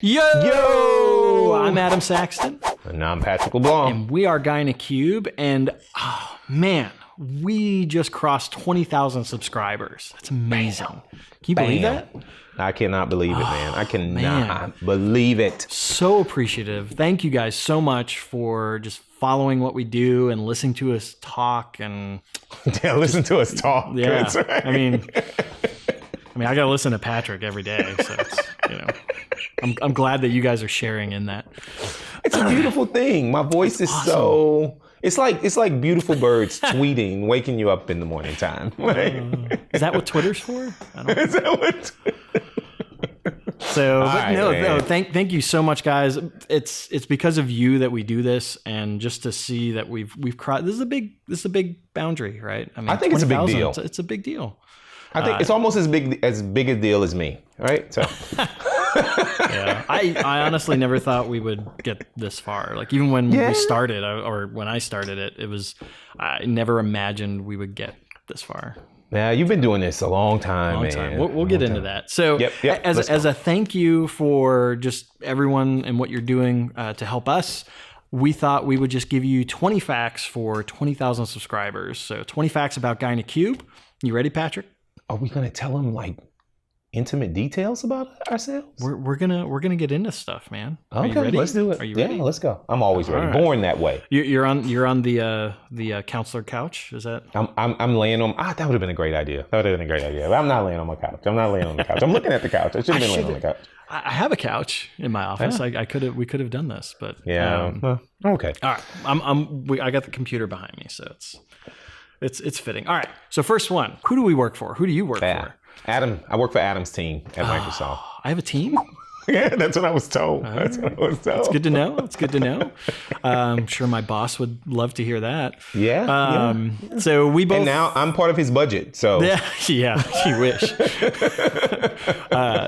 Yo! I'm Adam Saxton. And I'm Patrick LeBlanc. And we are GuyInACube. And oh man, we just crossed 20,000 subscribers. That's amazing. Can you believe that? I cannot believe it, man. I cannot believe it. So appreciative. Thank you guys so much for just following what we do and listening to us talk and listen to us talk. Yeah. That's right. I mean, I got to listen to Patrick every day, so it's, I'm glad that you guys are sharing in that. It's a beautiful thing. My voice is awesome. So it's like beautiful birds tweeting, waking you up in the morning time. Is that what Twitter's for? I don't know. Is that what? So, but no, thank you so much, guys. It's because of you that we do this, and just to see that we've crossed. This is a big boundary, right? I think it's a big deal. It's a big deal. I think it's almost as big a deal as me, right? So. Yeah, I honestly never thought we would get this far. Like even when we started, or when I started it was I never imagined we would get this far. Yeah, you've been doing this a long time, man. We'll get into that. So as a thank you for just everyone and what you're doing to help us, we thought we would just give you 20 facts for 20,000 subscribers. So 20 facts about GuyInACube. You ready, Patrick? Are we going to tell them like intimate details about ourselves? We're gonna get into stuff, man. Okay, are you ready? Let's do it. Are you ready? Yeah, let's go. I'm always ready. Right. Born that way. You're on the counselor couch. Is that? I'm laying on. That would have been a great idea. That would have been a great idea. But I'm not laying on my couch. I'm looking at the couch. I should have been laying on the couch. I have a couch in my office. Yeah. We could have done this, but yeah. Okay. All right. I got the computer behind me, so it's fitting. All right. So first one. Who do we work for? Who do you work for? Adam. I work for Adam's team at Microsoft. I have a team? Yeah, that's what I was told. That's good to know. It's good to know. I'm sure my boss would love to hear that. Yeah. So we both. And now I'm part of his budget. So yeah, he wish.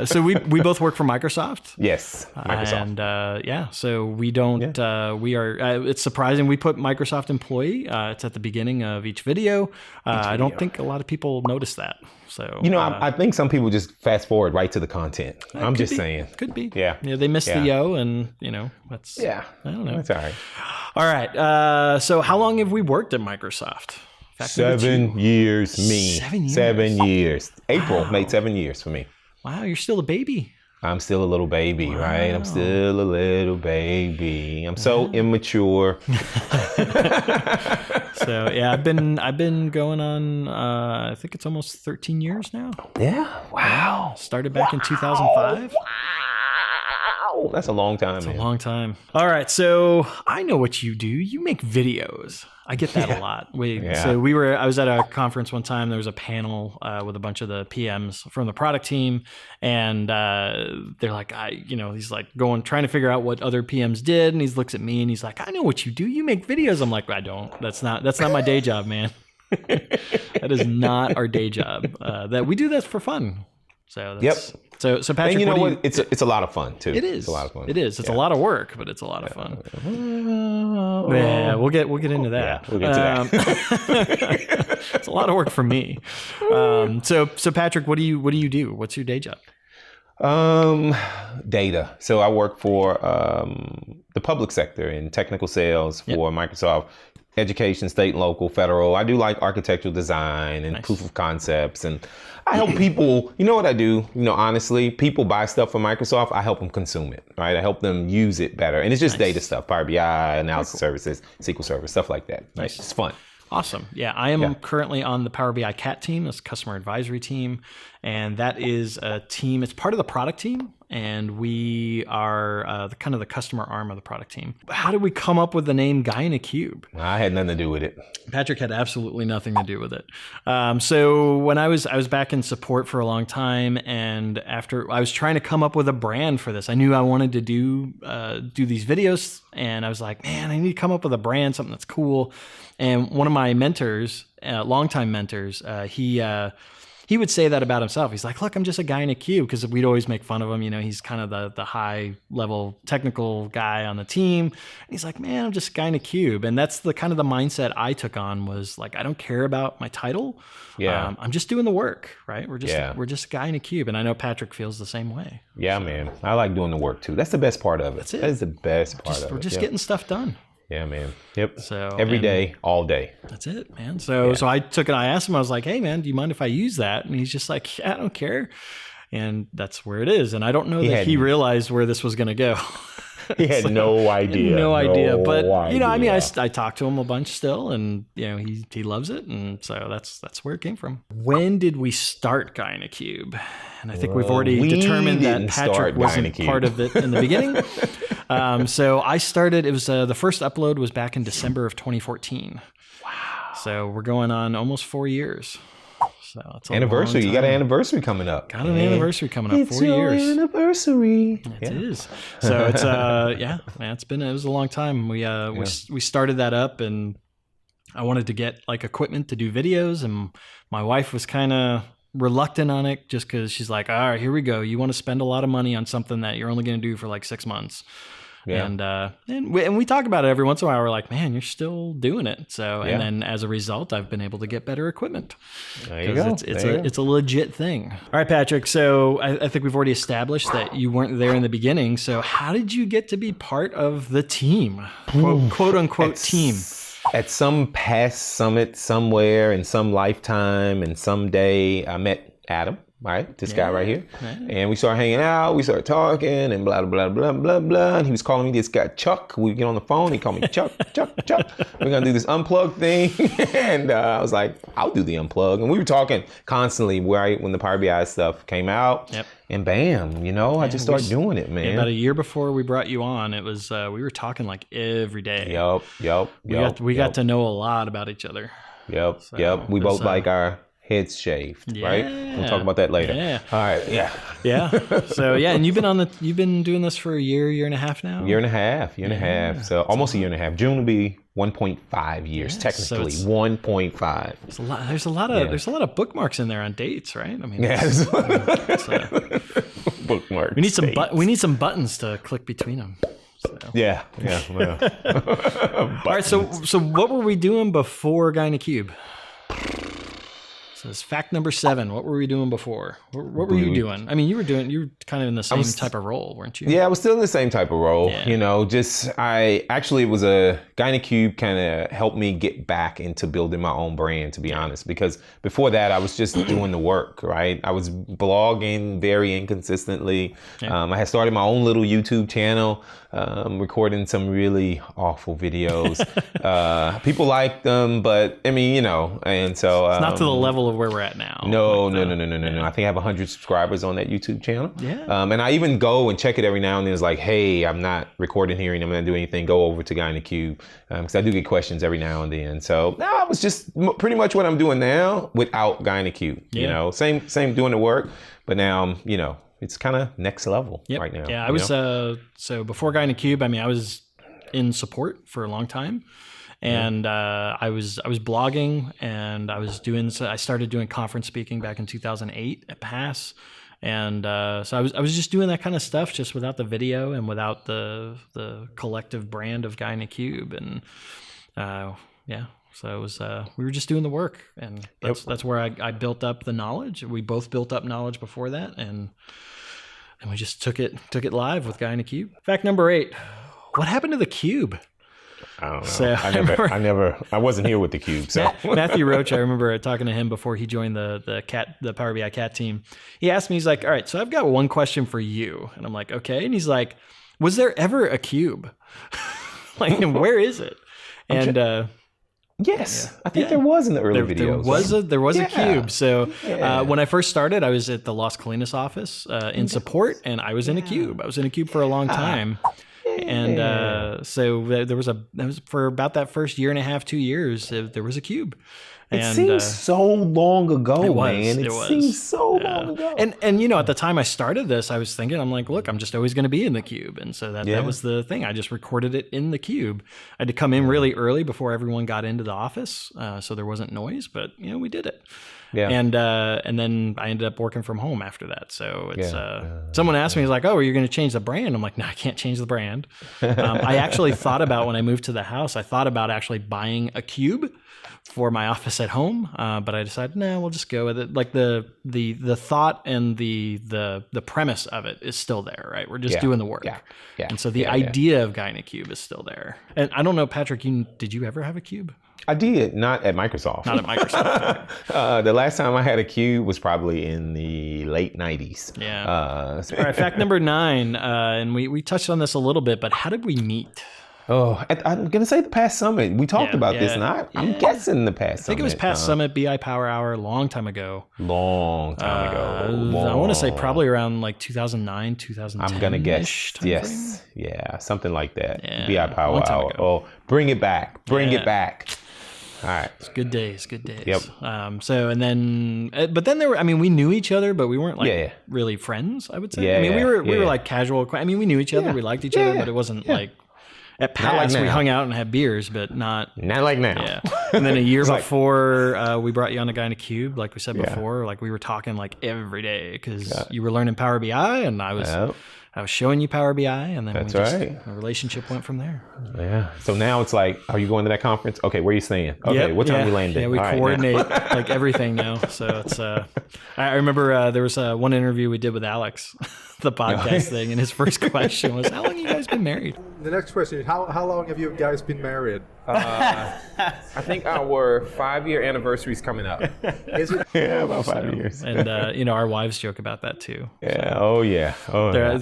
So we both work for Microsoft. Yes, Microsoft. And so we don't. We are. It's surprising we put Microsoft employee. It's at the beginning of each video. I don't think a lot of people notice that. So I think some people just fast forward right to the content. I'm just saying. Could be. Yeah. They missed the yo, and that's. Yeah. I don't know. That's all right. All right. So how long have we worked at Microsoft? 7 years. Me. 7 years. 7 years. April made 7 years for me. Wow, you're still a baby. I'm still a little baby, right? I'm still a little baby. I'm so immature. So yeah, I've been going on. I think it's almost 13 years now. Yeah. Wow. Started back in 2005. Wow. That's a long time. It's a long time. All right, so I know what you do. You make videos. I get that a lot. So I was at a conference one time. There was a panel with a bunch of the PMs from the product team, and they're like, he's like trying to figure out what other PMs did, and he looks at me and he's like, I know what you do. You make videos. I'm like, I don't. That's not my day job, man. That is not our day job. That we do this for fun. So that's, So Patrick, and you know what? It's a lot of fun too. It is. It's a lot of fun. It is. It's a lot of work, but it's a lot of fun. Yeah, we'll get into that. Yeah, we'll get to that. It's a lot of work for me. So Patrick, what do you do? What's your day job? Data. So I work for the public sector in technical sales for Microsoft. Education, state, local, federal. I do like architectural design and proof of concepts, and I help people. You know what I do? Honestly, people buy stuff from Microsoft. I help them consume it, right? I help them use it better, and it's just data stuff, PowerBI, analysis services, SQL Server, stuff like that. Right? It's fun. Awesome. Yeah, I am currently on the PowerBI CAT team, this customer advisory team, and that is a team. It's part of the product team, and we are the customer arm of the product team. How did we come up with the name GuyInACube? I had nothing to do with it. Patrick had absolutely nothing to do with it. So when I was back in support for a long time, and after I was trying to come up with a brand for this, I knew I wanted to do these videos, and I was like, man, I need to come up with a brand, something that's cool. And one of my mentors, longtime mentors, he he would say that about himself. He's like, look, I'm just a guy in a cube, because we'd always make fun of him. You know, he's kind of the high level technical guy on the team. And he's like, man, I'm just a guy in a cube. And that's the kind of the mindset I took on, was like, I don't care about my title. Yeah. I'm just doing the work, right? We're just a guy in a cube. And I know Patrick feels the same way. Yeah, so, man. I like doing the work too. That's the best part of it. That's it. That is the best part of it. We're just getting stuff done. Yeah, man. Yep. So every day, all day. That's it, man. So I took it. I asked him. I was like, "Hey, man, do you mind if I use that?" And he's just like, "Yeah, I don't care." And that's where it is. And I don't know that he realized where this was going to go. He had no idea. No idea. But you know, I mean, I talked to him a bunch still, and you know, he loves it, and so that's where it came from. When did we start GuyInACube? And I think we've already determined that Patrick wasn't part of it in the beginning. So I started. It was the first upload was back in December of 2014. Wow. So we're going on almost 4 years. So it's anniversary. You got an anniversary coming up. Got an anniversary coming up. 4 years. Anniversary. It is. So it's man, it was a long time. We started that up, and I wanted to get like equipment to do videos, and my wife was kind of reluctant on it, just because she's like, all right, here we go. You want to spend a lot of money on something that you're only going to do for like 6 months. Yeah. And we talk about it every once in a while. We're like, man, you're still doing it. So, and then as a result, I've been able to get better equipment. There you go. It's a legit thing. All right, Patrick. So I think we've already established that you weren't there in the beginning. So how did you get to be part of the team, quote unquote team? At some past summit somewhere in some lifetime and someday, I met Adam. Right, this guy right here, and we started hanging out. We started talking, and blah blah blah blah blah. And he was calling me this guy Chuck. We get on the phone. He called me Chuck. We're gonna do this unplug thing, and I was like, I'll do the unplug. And we were talking constantly when the PowerBI stuff came out. Yep. And bam, you know, I just started doing it, man. About a year before we brought you on, it was we were talking like every day. We got to know a lot about each other. We both like our heads shaved, right? We'll talk about that later. Yeah. All right. Yeah. So and you've been doing this for a year and a half now. Year and a half. So almost a year and a half. June will be 1.5 years technically. So 1.5. There's a lot of bookmarks in there on dates, right? I mean, bookmarks. We need some buttons to click between them. So. Yeah. All right. So what were we doing before GuyInACube? So it's fact number 7. What were we doing before? What were you doing? I mean, you were kind of in the same type of role, weren't you? Yeah, I was still in the same type of role. Yeah. You know, it was a GuyInACube kind of helped me get back into building my own brand, to be honest, because before that I was just doing the work, right? I was blogging very inconsistently. Yeah. I had started my own little YouTube channel, recording some really awful videos. People liked them, but I mean, you know, and so it's not to the level of where we're at now. No. I think I have 100 subscribers on that YouTube channel. Yeah. And I even go and check it every now and then. It's like, hey, I'm not recording here and I'm not doing anything. Go over to GuyInACube, because I do get questions every now and then. So now it was just pretty much what I'm doing now without GuyInACube. You know, same doing the work, but now you know it's kind of next level right now. Yeah, I was so before GuyInACube, I mean, I was in support for a long time. And I was blogging, and I started doing conference speaking back in 2008 at PASS, and so I was just doing that kind of stuff, just without the video and without the collective brand of GuyInACube, and so it was we were just doing the work, and that's where I built up the knowledge. We both built up knowledge before that, and we just took it live with GuyInACube. Fact number 8: what happened to the cube? I don't know. So I wasn't here with the cube. So Matthew Roach, I remember talking to him before he joined the PowerBI cat team. He asked me, he's like, all right, so I've got one question for you. And I'm like, okay. And he's like, was there ever a cube? Like, and where is it? And yes, I think there was in the early videos. There was a cube. So when I first started, I was at the Las Colinas office in support, and I was in a cube. I was in a cube for a long time. And so there was for about that first year and a half, 2 years, there was a cube. It seems so long ago, man. It seems so long ago. And you know, at the time I started this, I was thinking, I'm like, look, I'm just always going to be in the cube. And so that was the thing. I just recorded it in the cube. I had to come in really early before everyone got into the office, so there wasn't noise, but you know, we did it. Yeah. And then I ended up working from home after that. So it's someone asked me, he's like, oh, are you going to change the brand? I'm like, no, I can't change the brand. I actually thought about, when I moved to the house, I thought about actually buying a cube for my office at home, but I decided, no, we'll just go with it. Like the thought and the premise of it is still there, right? We're just doing the work. And so the idea of GuyInACube is still there. And I don't know, Patrick, did you ever have a cube? I did, not at Microsoft. Not at Microsoft. The last time I had a cube was probably in the late 90s. Yeah. All right, fact number 9, and we touched on this a little bit, but how did we meet? Oh, I'm going to say the past summit. We talked about this, and I'm guessing the past summit. I think it was past summit, BI Power Hour, a long time ago. Long time ago. I want to say probably around like 2009, 2010. I'm going to guess, yes. Yeah, something like that. BI Power Hour. Oh, bring it back. Bring it back. All right. It's good days, good days. Yep. So, and then, but then there were, I mean, we knew each other, but we weren't like really friends, I would say. Yeah, I mean, we were like casual. I mean, we knew each other, we liked each other, but it wasn't like, at PAS, we hung out and had beers, but not like now. Yeah. And then a year before, we brought you on to GuyInACube, like we said before, like we were talking like every day because you were learning PowerBI and I was showing you PowerBI, and then the relationship went from there. Yeah. So now it's like, are you going to that conference? Okay, where are you staying? Okay, what time you landing? Yeah, we coordinate like everything now. So it's. I remember there was one interview we did with Alex, the podcast thing, and his first question was, "How long have you guys been married?" The next question is, how long have you guys been married? I think our 5-year anniversary is coming up. Is it? Yeah, about 5 years. And you know, our wives joke about that too. Yeah. So. Oh yeah. Oh yeah.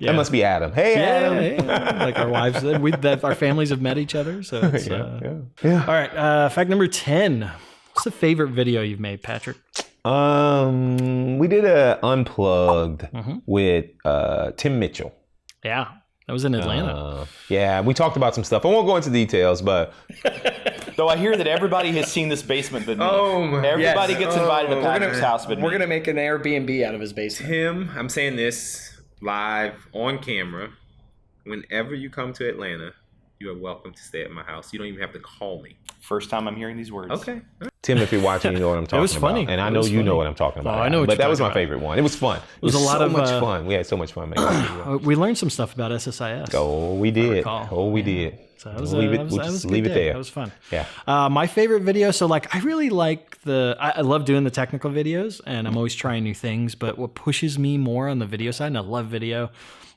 That must be Adam. Hey, Adam. Like our wives, our families have met each other. So it's, All right. Fact number 10. What's the favorite video you've made, Patrick? We did a unplugged with Tim Mitchell. Yeah. That was in Atlanta. Yeah, we talked about some stuff. I won't go into details, but... Though I hear that everybody has seen this basement but me. Everybody gets invited to Patrick's house but me. We're going to make an Airbnb out of his basement. Tim, I'm saying this live on camera. Whenever you come to Atlanta, you are welcome to stay at my house. You don't even have to call me. First time I'm hearing these words. Okay. Tim, if you're watching, you know what I'm talking about. It was funny. And I know you know what I'm talking about. I know what but that was my favorite one. It was fun. It was so much fun. We had so much fun making it. We learned some stuff about SSIS. Oh, we did. We did. So we'll just leave it there. That was fun. Yeah. My favorite video. So like, I really like I love doing the technical videos, and I'm always trying new things. But what pushes me more on the video side, and I love video,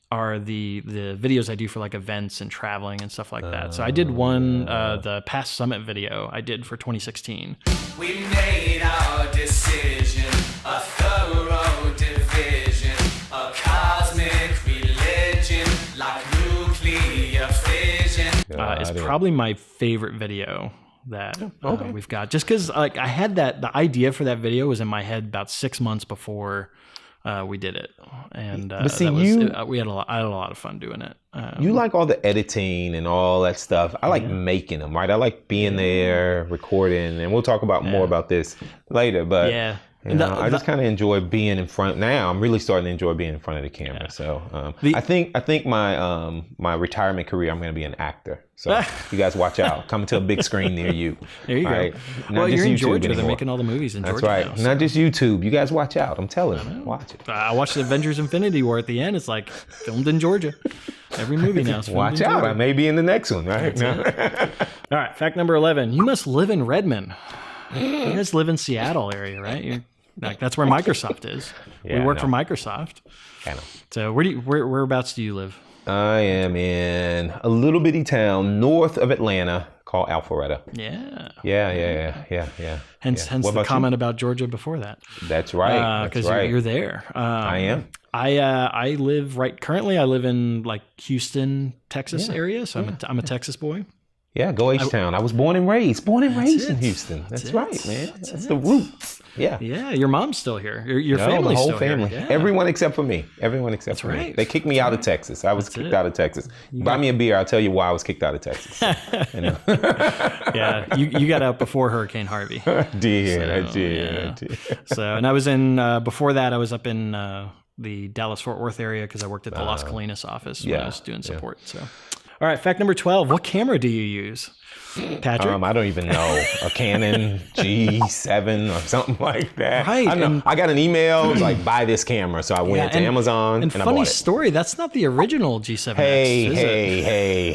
are the videos I do for like events and traveling and stuff like that. So I did one, the past summit video I did for 2016. We made our decision, a thorough division, a cosmic religion, like nuclear fission. It's probably my favorite video that we've got. Just because like I had the idea for that video was in my head about 6 months before we did it, and we had I had a lot of fun doing it. You like all the editing and all that stuff. I like making them, right? I like being there, recording, and we'll talk about more about this later. But you know, I just kind of enjoy being in front. Now I'm really starting to enjoy being in front of the camera. Yeah. So I think my retirement career, I'm going to be an actor. So you guys watch out. Coming to a big screen near you. There you go. Right? Well, you're in Georgia. They're making all the movies in Georgia. That's right. Now, Not just YouTube. You guys watch out. I'm telling you. Watch it. I watched the Avengers Infinity War at the end. It's like filmed in Georgia. Every movie now is filmed Watch in out. Georgia. I may be in the next one, right? All right. Fact number 11. You must live in Redmond. You guys live in Seattle area, right? That's where Microsoft is. We work for Microsoft. So whereabouts do you live? I am in a little bitty town north of Atlanta called Alpharetta. Yeah. Hence the comment about Georgia before that. That's right. Because you're there. I am. I live currently I live in like Houston, Texas area. So I'm a Texas boy. Yeah, go H-Town. I was born and raised in Houston. That's right, man. That's the roots. Yeah. Yeah, your mom's still here. Your family's the whole still family. here. Yeah. Everyone except for me. That's right. me. They kicked me out of Texas. I was kicked out of Texas. Buy me a beer, I'll tell you why I was kicked out of Texas. Yeah, you got out before Hurricane Harvey. I did. So, and I was in, before that, I was up in the Dallas-Fort Worth area because I worked at the Las Colinas office when I was doing support. So, all right, fact number 12. What camera do you use, Patrick? I don't even know. A Canon G7 or something like that. Right. I know. I got an email like buy this camera, so I went to Amazon and I bought it. Funny story, that's not the original G7X. Hey.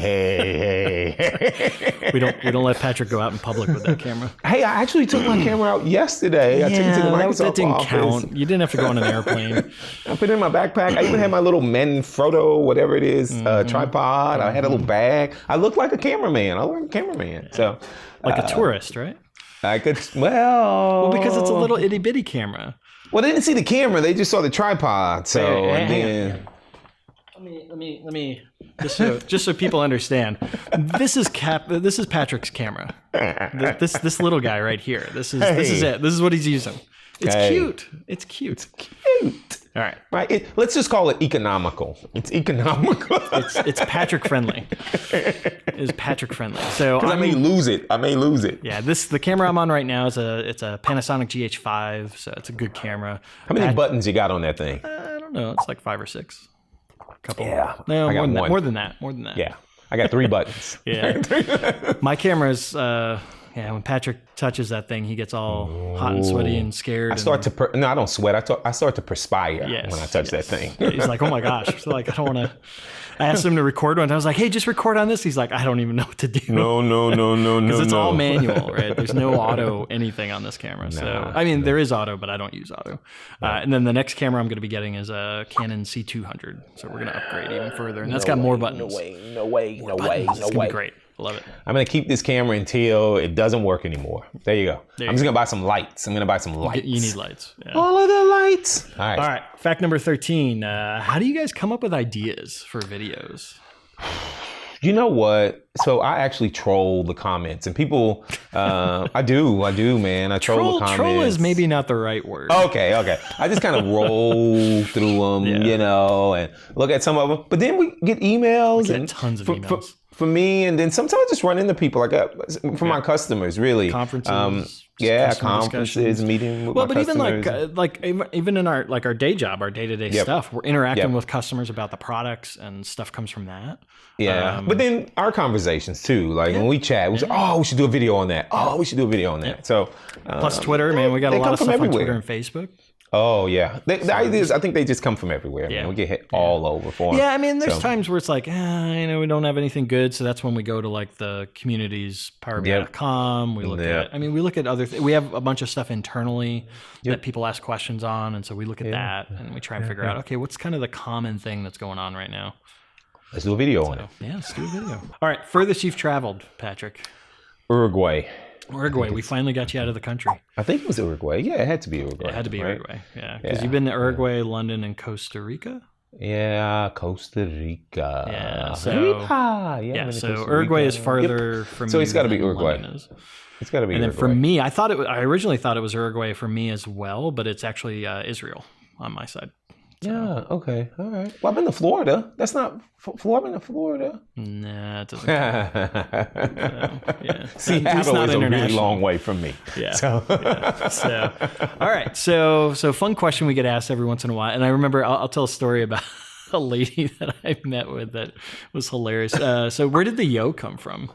We don't let Patrick go out in public with that camera. Hey, I actually took my camera out yesterday. I took it to the Microsoft that didn't office. count. You didn't have to go on an airplane. I put it in my backpack. I even had my little Manfrotto, whatever it is, tripod. I had a little bag. I looked like a cameraman. So, like a tourist, right? I could. Well, because it's a little itty bitty camera. Well, they didn't see the camera. They just saw the tripod. So Let me just so people understand. This is Patrick's camera. This little guy right here. This is it. This is what he's using. It's cute. It's cute. All right. Right. Let's just call it economical. It's economical. It's Patrick friendly. It's Patrick friendly. So I may lose it. Yeah. The camera I'm on right now is a Panasonic GH5. So it's a good camera. How many buttons you got on that thing? I don't know. It's like 5 or 6. A couple. Yeah. No, more than that. Yeah. I got 3 buttons. Yeah. My camera's. When Patrick touches that thing, he gets all hot and sweaty and scared. I don't sweat. I start to perspire when I touch that thing. He's like, oh my gosh. So like, I don't want to. I asked him to record one. I was like, hey, just record on this. He's like, I don't even know what to do. No. Because it's all manual, right? There's no auto anything on this camera. There is auto, but I don't use auto. And then the next camera I'm going to be getting is a Canon C200. So we're going to upgrade even further. And that's got more buttons. No way. It's going to be great. Love it. I'm going to keep this camera until it doesn't work anymore. There you go. I'm just going to buy some lights. You need lights. Yeah. All of the lights. All right. Fact number 13. How do you guys come up with ideas for videos? You know what? So I actually troll the comments, and people, I do, man. I troll the comments. Troll is maybe not the right word. Okay. I just kind of roll through them, and look at some of them. But then we get emails and tons of emails. For me, and then sometimes I just run into people for my customers, really. Conferences. Conferences, meeting with my customers. But even in our day job, our day-to-day stuff, we're interacting with customers about the products, and stuff comes from that. Yeah, but then our conversations too, like when we chat, we say, "Oh, we should do a video on that." So plus Twitter, man, we got a lot of stuff on Twitter and Facebook. Oh yeah, the ideas, I think they just come from everywhere. Man. We get hit all over for them. Yeah, I mean, there's times where it's like, we don't have anything good, so that's when we go to like the communities, PowerBI.com. We look at other things. We have a bunch of stuff internally that people ask questions on, and so we look at that and we try and figure out, okay, what's kind of the common thing that's going on right now. Let's do a video on it. Yeah, let's do a video. All right, furthest you've traveled, Patrick? Uruguay. We finally got you out of the country. I think it was Uruguay. Yeah, it had to be Uruguay. It had to be Uruguay. Yeah, because you've been to Uruguay, London, and Costa Rica. Yeah, Costa Rica. Yeah, so Uruguay is farther from. So it's got to be Uruguay. It's got to be. And then for me, I originally thought it was Uruguay for me as well, but it's actually Israel on my side. So. Yeah. Okay. All right. Well, I've been to Florida. That's not Florida. I've been to Florida. Nah, it doesn't count. Seattle is a really long way from me. Yeah. So, all right. So fun question we get asked every once in a while, and I remember I'll tell a story about a lady that I met with that was hilarious. So where did the Yooo come from?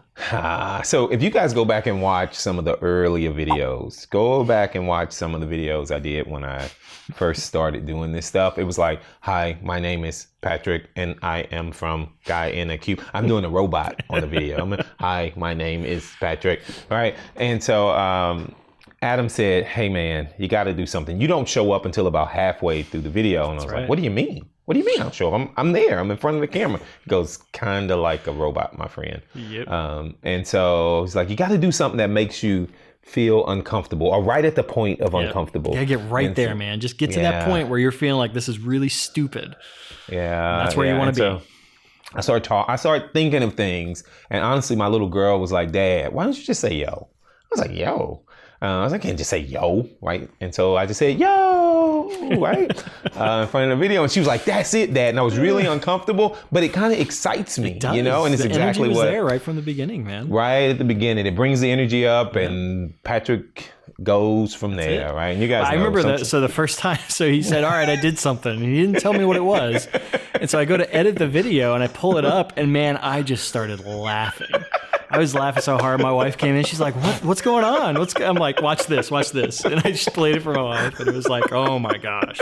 So if you guys go back and watch some of the earlier videos, go back and watch some of the videos I did when I first started doing this stuff. It was like, hi, my name is Patrick and I am from GuyInACube. I'm doing a robot on the video. Hi, my name is Patrick. All right. And so Adam said, hey man, you got to do something. You don't show up until about halfway through the video. And I was like, what do you mean? What do you mean I don't show up? I'm there. I'm in front of the camera. He goes, kind of like a robot, my friend. Yep. And so he's like, you got to do something that makes you feel uncomfortable or right at the point of uncomfortable. You gotta get right there, man. Just get to that point where you're feeling like this is really stupid. Yeah. And that's where you want to be. I started thinking of things, and honestly, my little girl was like, "Dad, why don't you just say yo?" I was like, "Yo." I can't just say yo, right? And so I just said yo, right? In front of the video. And she was like, "That's it, Dad." And I was really uncomfortable, but it kind of excites me, you know? And it's the exactly energy was what. there right from the beginning, man. Right at the beginning. It brings the energy up, and Patrick goes from there, right? And you guys know. I remember that. So the first time, so he said, "All right, I did something." And he didn't tell me what it was. And so I go to edit the video, and I pull it up, and man, I just started laughing. I was laughing so hard. My wife came in. She's like, "What's going on?" I'm like, "Watch this. And I just played it for my wife, and it was like, oh my gosh.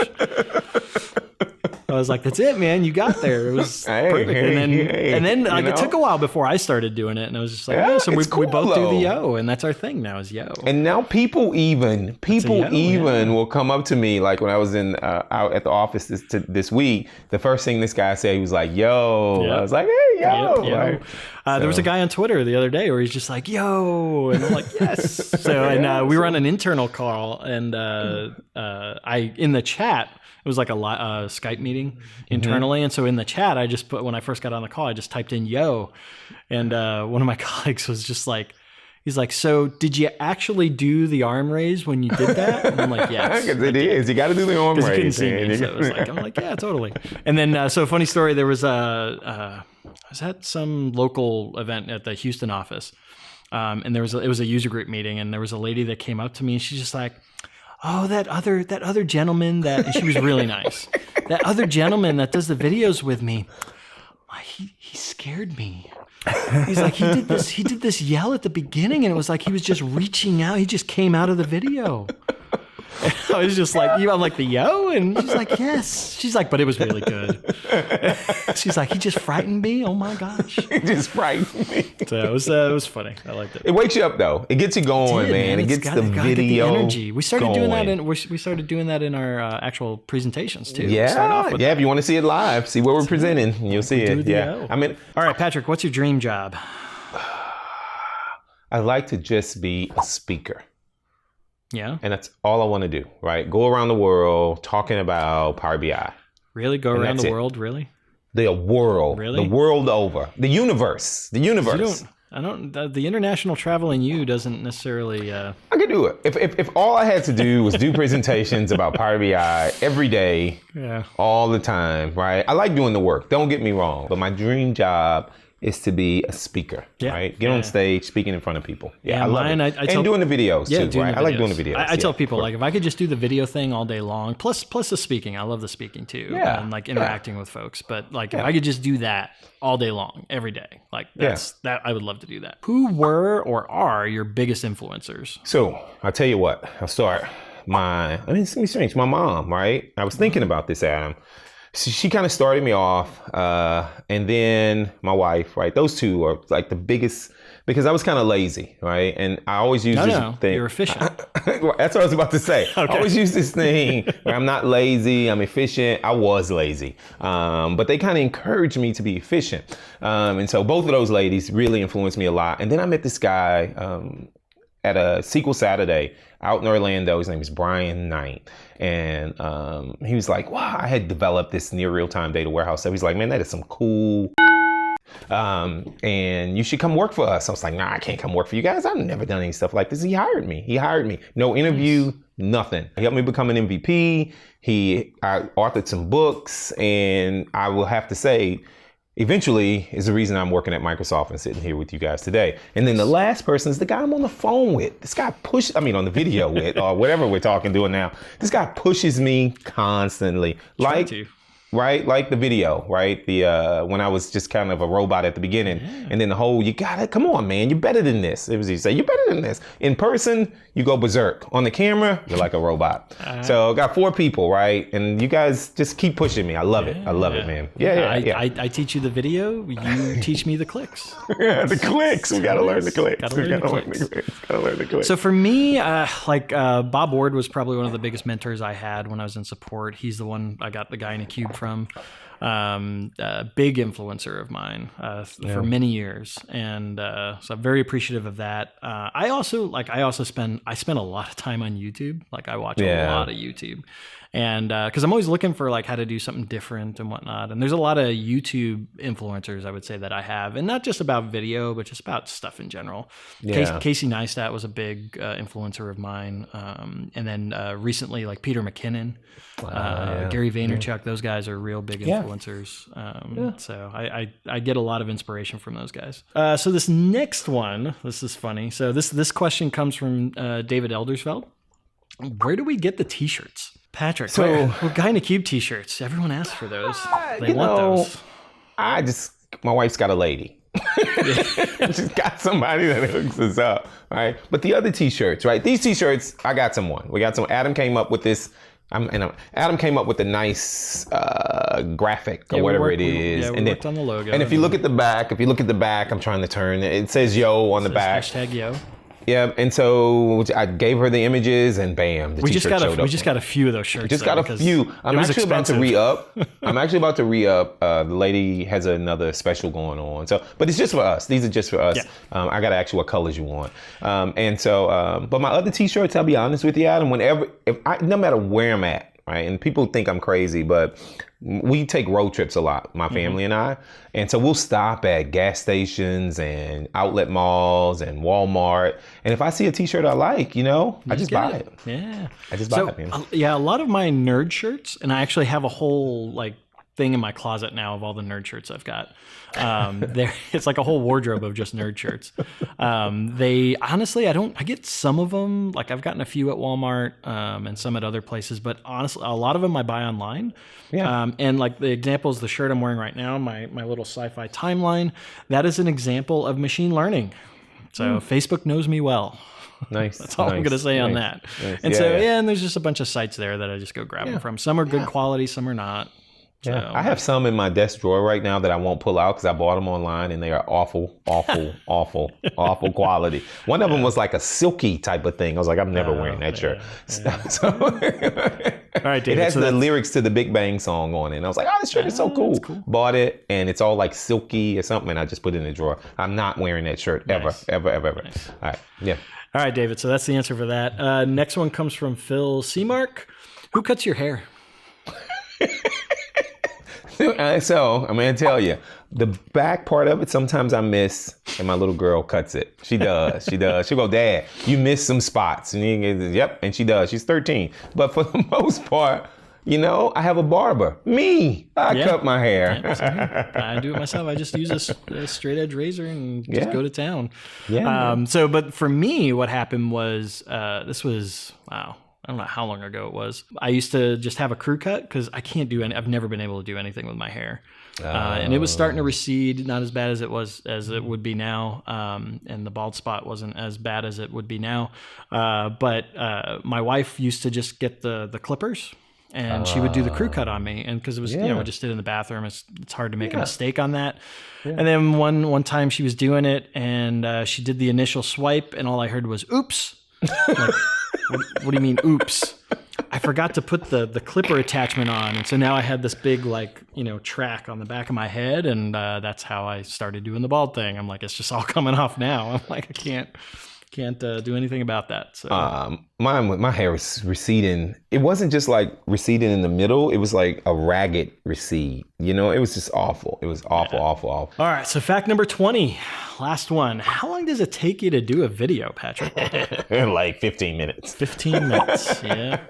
I was like, "That's it, man. You got there." It was perfect. And then like, it took a while before I started doing it, and I was just like, "Oh, so we both do the yo," and that's our thing now is yo. And now people even will come up to me, like when I was out at the office this week. The first thing this guy said, he was like, "Yo." Yep. I was like, "Hey, yo." Yep. Right? There was a guy on Twitter the other day where he's just like, "Yo," and I'm like, "Yes." So and we were on an internal call, and I in the chat. It was like a Skype meeting internally. And so in the chat, I just put, when I first got on the call, I just typed in yo. And one of my colleagues was just like, he's like, "So did you actually do the arm raise when you did that?" And I'm like, "Yes." Because it is. You got to do the arm raise. You couldn't see me, so it was like, I'm like, "Yeah, totally." And then, so funny story, there was I was at some local event at the Houston office. And it was a user group meeting, and there was a lady that came up to me, and she's just like, "Oh, that other gentleman that," and she was really nice. "That other gentleman that does the videos with me, he scared me." He's like, he did this yell at the beginning, and it was like he was just reaching out. He just came out of the video. And I was just like, I'm like, "The yo?" And she's like, "Yes." She's like, "But it was really good." She's like, "He just frightened me. Oh my gosh." He just frightened me. So it was funny. I liked it. It wakes you up though. It gets you going, man. It gets the video energy. We started doing that in our actual presentations too. Yeah. Yeah. If you want to see it live, see what we're presenting, you'll see it. Yeah. I mean, all right, Patrick, what's your dream job? I'd like to just be a speaker. Yeah. And that's all I want to do, right? Go around the world talking about PowerBI. Really? Go around the world? Really? The world. Really? The world over. The universe. The universe. The international travel in you doesn't necessarily... I could do it. If all I had to do was do presentations about PowerBI every day, all the time, right? I like doing the work. Don't get me wrong. But my dream job is to be a speaker, right? Get on stage, speaking in front of people. I love it. And doing the videos too, right? I like doing the videos. I tell people, like, if I could just do the video thing all day long, plus the speaking. I love the speaking too, and like interacting with folks. But like, if I could just do that all day long, every day, like that, I would love to do that. Who were or are your biggest influencers? So I'll tell you what. I'll start. It's gonna be strange. My mom, right? I was thinking about this, Adam. She kind of started me off, and then my wife, right? Those two are like the biggest, because I was kind of lazy, right? And I always use this thing. You're efficient. That's what I was about to say. Okay. I always use this thing where I'm not lazy, I'm efficient. I was lazy, but they kind of encouraged me to be efficient. And so both of those ladies really influenced me a lot. And then I met this guy at a SQL Saturday out in Orlando. His name is Brian Knight. And he was like, "Wow, I had developed this near real-time data warehouse." So he's like, "Man, that is some cool, and you should come work for us." I was like, "Nah, I can't come work for you guys. I've never done any stuff like this." He hired me. No interview, nothing. He helped me become an MVP. I authored some books, and I will have to say, eventually is the reason I'm working at Microsoft and sitting here with you guys today. And then the last person is the guy I'm on the phone with. This guy on the video with, or whatever we're doing now. This guy pushes me constantly. Right? Like the video, right? When I was just kind of a robot at the beginning. And then the whole, come on, man, you're better than this. It was, you say, you're better than this. In person, you go berserk. On the camera, you're like a robot. So I got 4 people, right? And you guys just keep pushing me. I love it. I love it, man. I teach you the video. You teach me the clicks. The clicks. We got to learn the clicks. Got to learn the clicks. So for me, Bob Ward was probably one of the biggest mentors I had when I was in support. He's the one I got the GuyInACube from. big influencer of mine for many years, and so I'm very appreciative of that. I spend a lot of time on YouTube. Like I watch a lot of YouTube. And because I'm always looking for like how to do something different and whatnot. And there's a lot of YouTube influencers, I would say, that I have. And not just about video, but just about stuff in general. Yeah. Casey Neistat was a big influencer of mine. And then recently, like Peter McKinnon, Gary Vaynerchuk, those guys are real big influencers. So I get a lot of inspiration from those guys. So this next one, this is funny. So this question comes from David Eldersfeld. Where do we get the t-shirts? Patrick, so GuyInACube t-shirts. Everyone asks for those. They want those. My wife's got a lady. She's got somebody that hooks us up, right? But the other t-shirts, right? These t-shirts, I got someone. We got some. Adam came up with this. Adam came up with a nice graphic or whatever it is. We worked on the logo. And if you look at the back, I'm trying to turn it. It says Yooo on the back. Hashtag Yooo. Yeah, and so I gave her the images, and bam, we just got a few of those shirts. Just got a few. I'm actually about to re-up. The lady has another special going on. So, but it's just for us. These are just for us. Yeah. I got to ask you what colors you want. But my other t-shirts, I'll be honest with you, Adam. No matter where I'm at, right? And people think I'm crazy, but we take road trips a lot, my family and I. And so we'll stop at gas stations and outlet malls and Walmart. And if I see a t-shirt I like, I just buy it. Yeah. I just buy it, man. Yeah, a lot of my nerd shirts, and I actually have a whole thing in my closet now of all the nerd shirts I've got. It's like a whole wardrobe of just nerd shirts. I get some of them, like I've gotten a few at Walmart and some at other places, but honestly, a lot of them I buy online. Yeah. And like the example is the shirt I'm wearing right now, my little sci-fi timeline. That is an example of machine learning. So Facebook knows me well. Nice. That's all I'm going to say on that. Nice. And and there's just a bunch of sites there that I just go grab them from. Some are good quality, some are not. Yeah, so. I have some in my desk drawer right now that I won't pull out because I bought them online and they are awful quality. One of them was like a silky type of thing. I was like, I'm never wearing that shirt. Yeah. So, all right, David, it has the lyrics to the Big Bang song on it. And I was like, this shirt is so cool. Bought it and it's all like silky or something. And I just put it in the drawer. I'm not wearing that shirt ever. Nice. All right. Yeah. All right, David. So that's the answer for that. Next one comes from Phil Seamark. Who cuts your hair? So I'm going to tell you, the back part of it, sometimes I miss, and my little girl cuts it. She does. She'll go, Dad, you missed some spots. And yep, and she does. She's 13. But for the most part, I have a barber. Me, I cut my hair. Yeah, I do it myself. I just use a straight edge razor and just go to town. Yeah. But for me, what happened was, this was, wow. I don't know how long ago it was. I used to just have a crew cut because I can't do any. I've never been able to do anything with my hair, and it was starting to recede. Not as bad as it would be now, and the bald spot wasn't as bad as it would be now. But my wife used to just get the clippers, and she would do the crew cut on me, and because it was we just did it in the bathroom. It's hard to make a mistake on that. Yeah. And then one time she was doing it, and she did the initial swipe, and all I heard was "oops." Like, what do you mean, oops? I forgot to put the clipper attachment on. And so now I had this big, track on the back of my head. And that's how I started doing the bald thing. I'm like, it's just all coming off now. I'm like, I can't do anything about that. So my hair was receding. It wasn't just like receding in the middle. It was like a ragged recede. It was just awful. It was awful. All right. So fact number 20, last one. How long does it take you to do a video, Patrick? Like 15 minutes. 15 minutes. Yeah.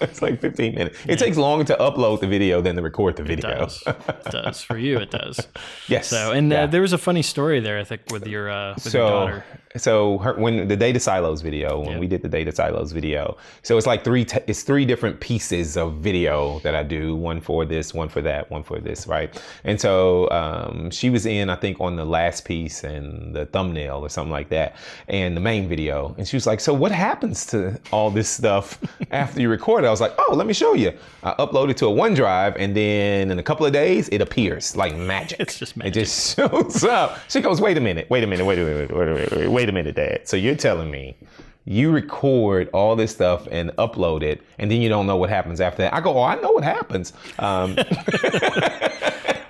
It's like 15 minutes. It takes longer to upload the video than to record the video. It does. For you, it does. Yes. So, and there was a funny story there, I think, with your daughter. So when the Data Silos video, when we did the Data Silos video, so it's like three different pieces of video that I do, one for this, one for that, one for this, right? And so she was in, I think, on the last piece and the thumbnail or something like that, and the main video. And she was like, so what happens to all this stuff after you record it? I was like, oh, let me show you. I upload it to a OneDrive, and then in a couple of days, it appears like magic. It's just magic. It just shows up. She goes, wait a minute, Dad. So you're telling me you record all this stuff and upload it, and then you don't know what happens after that? I go, I know what happens.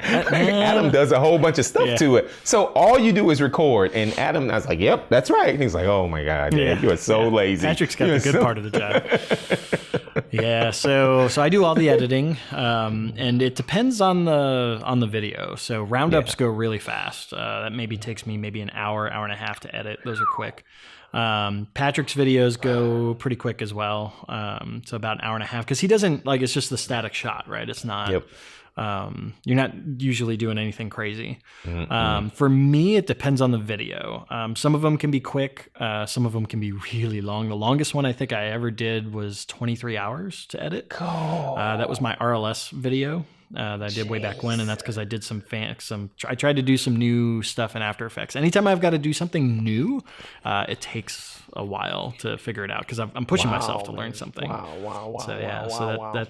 Adam does a whole bunch of stuff to it. So all you do is record. And Adam, I was like, yep, that's right. And he's like, oh my God, Dad, you are so lazy. Patrick's got the good part of the job. Yeah, so I do all the editing, and it depends on the video. So roundups go really fast. That maybe takes me maybe an hour and a half to edit. Those are quick. Patrick's videos go pretty quick as well. So about an hour and a half, because he doesn't it's just the static shot, right? It's not. Yep. You're not usually doing anything crazy. For me, it depends on the video. Some of them can be quick. Some of them can be really long. The longest one I think I ever did was 23 hours to edit. That was my RLS video that I did way back when, and that's because I did I tried to do some new stuff in After Effects. Anytime I've got to do something new, it takes a while to figure it out because I'm pushing myself to learn something. So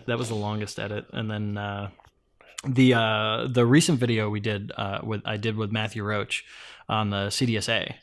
that was the longest edit, and then. The recent video we did I did with Matthew Roach on the CDSA.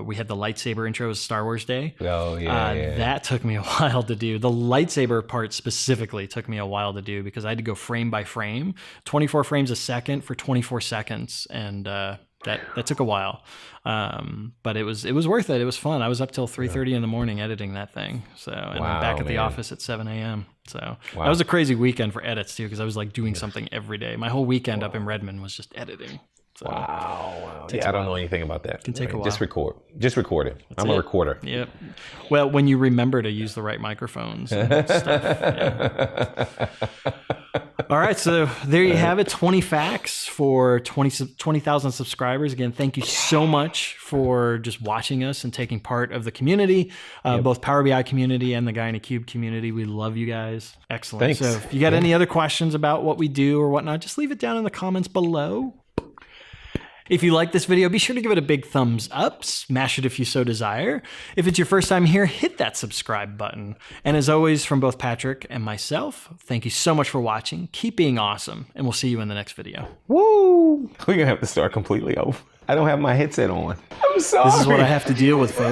We had the lightsaber intro as Star Wars Day. Oh yeah, that took me a while to do. The lightsaber part specifically took me a while to do because I had to go frame by frame, 24 frames a second for 24 seconds, and that took a while. But it was worth it. It was fun. I was up till 3:30 in the morning editing that thing. So and then back at the office at 7 a.m. So that was a crazy weekend for edits too, because I was doing something every day. My whole weekend up in Redmond was just editing. So, wow. Yeah, I don't know anything about that. Can take a while. Just record it. I'm a recorder. Yep. Well, when you remember to use the right microphones and stuff. Yeah. All right, so there you have it. 20 facts for 20,000 subscribers. Again, thank you so much for just watching us and taking part of the community, both PowerBI community and the GuyInACube community. We love you guys. Excellent. Thanks. So if you got any other questions about what we do or whatnot, just leave it down in the comments below. If you like this video, be sure to give it a big thumbs up, smash it if you so desire. If it's your first time here, hit that subscribe button. And as always, from both Patrick and myself, thank you so much for watching. Keep being awesome, and we'll see you in the next video. Woo! We're going to have to start completely over. I don't have my headset on. I'm sorry. This is what I have to deal with, folks.